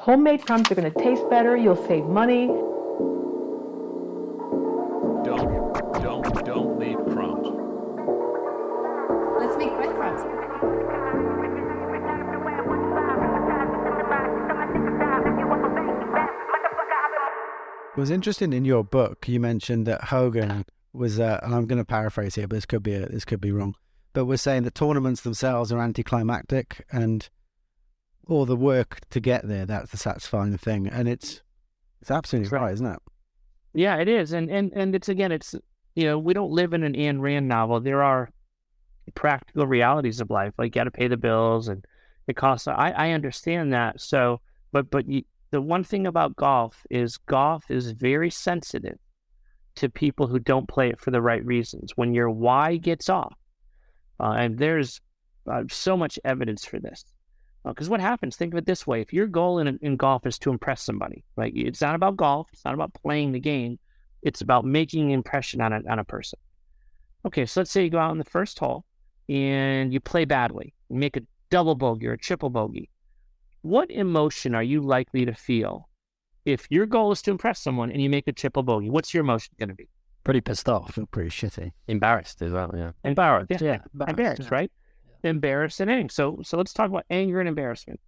Homemade crumbs are going to taste better. You'll save money. Don't leave crumbs. Let's make breadcrumbs. It was interesting in your book. You mentioned that Hogan was, and I'm going to paraphrase here, but this could be wrong. But was saying that tournaments themselves are anticlimactic, and all the work to get there, that's the satisfying thing. And it's absolutely right, isn't it? Yeah, it is. And it's we don't live in an Ayn Rand novel. There are practical realities of life, like you got to pay the bills and it costs. I understand that. So, but the one thing about golf is very sensitive to people who don't play it for the right reasons. When your why gets off, and there's so much evidence for this. Because what happens, think of it this way, if your goal in golf is to impress somebody, right? It's not about golf, it's not about playing the game, it's about making an impression on a person. Okay, so let's say you go out on the first hole and you play badly, you make a double bogey or a triple bogey. What emotion are you likely to feel if your goal is to impress someone and you make a triple bogey? What's your emotion going to be? Pretty pissed off. Pretty shitty. Embarrassed as well, yeah. Embarrassed, yeah. Embarrassed, right? Embarrassed and angry. So let's talk about anger and embarrassment,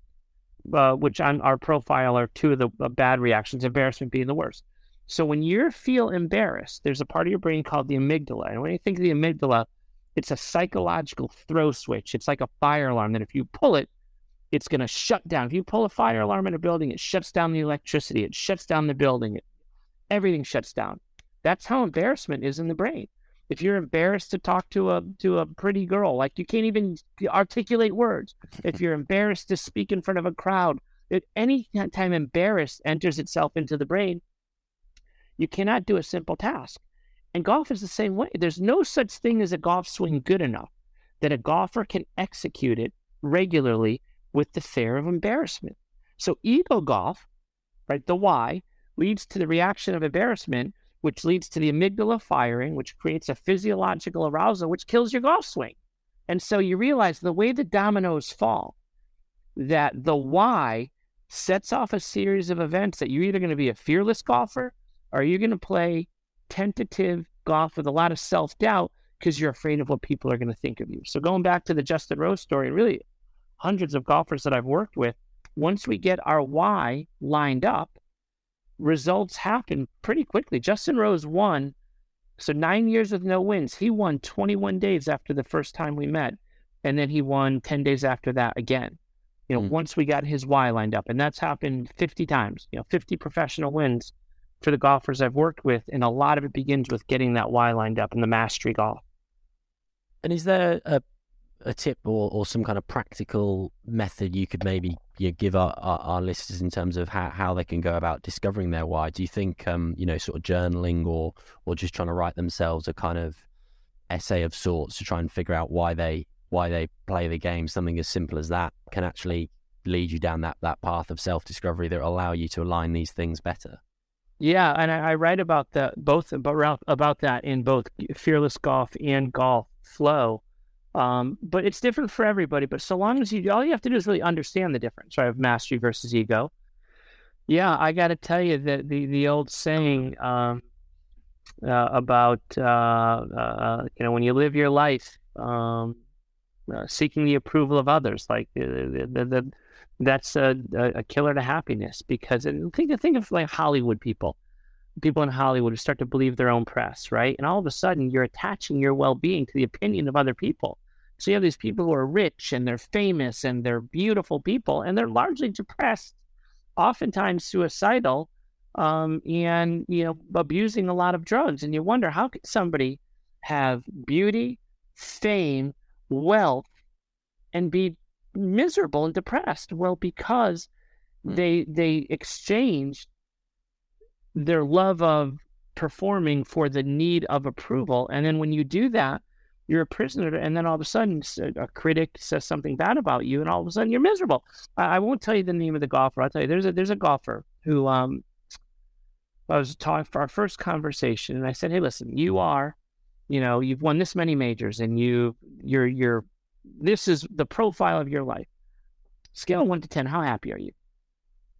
which on our profile are two of the bad reactions, embarrassment being the worst. So when you feel embarrassed, there's a part of your brain called the amygdala. And when you think of the amygdala, it's a psychological throw switch. It's like a fire alarm that if you pull it, it's going to shut down. If you pull a fire alarm in a building, it shuts down the electricity. It shuts down the building. Everything shuts down. That's how embarrassment is in the brain. If you're embarrassed to talk to a pretty girl, like you can't even articulate words. If you're embarrassed to speak in front of a crowd, any time embarrassed enters itself into the brain, you cannot do a simple task. And golf is the same way. There's no such thing as a golf swing good enough that a golfer can execute it regularly with the fear of embarrassment. So ego golf, right, the why, leads to the reaction of embarrassment, which leads to the amygdala firing, which creates a physiological arousal, which kills your golf swing. And so you realize the way the dominoes fall, that the why sets off a series of events that you're either going to be a fearless golfer or you're going to play tentative golf with a lot of self-doubt because you're afraid of what people are going to think of you. So going back to the Justin Rose story, really hundreds of golfers that I've worked with, once we get our why lined up, results happen pretty quickly. Justin Rose won, so 9 years with no wins. He won 21 days after the first time we met, and then he won 10 days after that again. Once we got his why lined up, and that's happened 50 times. 50 professional wins for the golfers I've worked with, and a lot of it begins with getting that why lined up in the mastery golf. And is there a tip or some kind of practical method you could maybe give our listeners in terms of how they can go about discovering their why? Do you think sort of journaling or just trying to write themselves a kind of essay of sorts to try and figure out why they play the game, something as simple as that, can actually lead you down that path of self-discovery that will allow you to align these things better? Yeah, and I write about that in both Fearless Golf and Golf Flow. But it's different for everybody. But so long as all you have to do is really understand the difference, right, of mastery versus ego. Yeah, I got to tell you that the old saying about when you live your life seeking the approval of others, like that's a killer to happiness. Because think of like Hollywood people in Hollywood who start to believe their own press, right? And all of a sudden you're attaching your well-being to the opinion of other people. So you have these people who are rich and they're famous and they're beautiful people and they're largely depressed, oftentimes suicidal, and abusing a lot of drugs. And you wonder, how could somebody have beauty, fame, wealth, and be miserable and depressed? Well, because they exchanged their love of performing for the need of approval. And then when you do that, you're a prisoner. And then all of a sudden a critic says something bad about you, and all of a sudden you're miserable. I won't tell you the name of the golfer. I'll tell you, there's a golfer who I was talking for our first conversation, and I said, hey, listen, you've won this many majors, and this is the profile of your life. Scale 1 to 10, how happy are you?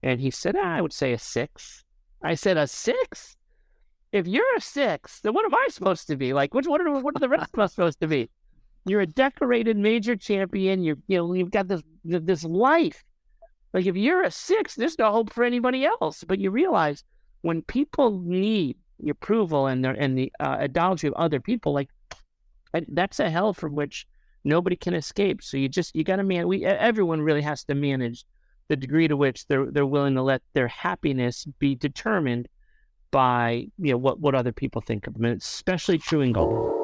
And he said, I would say a 6. I said, a 6? If you're a 6, then what am I supposed to be? Like, what are the rest of us supposed to be? You're a decorated major champion. You've got this life. Like, if you're a 6, there's no hope for anybody else. But you realize when people need the approval and the idolatry of other people, like, that's a hell from which nobody can escape. So you got to everyone really has to manage the degree to which they're willing to let their happiness be determined by what other people think of them. And it's especially true in golf.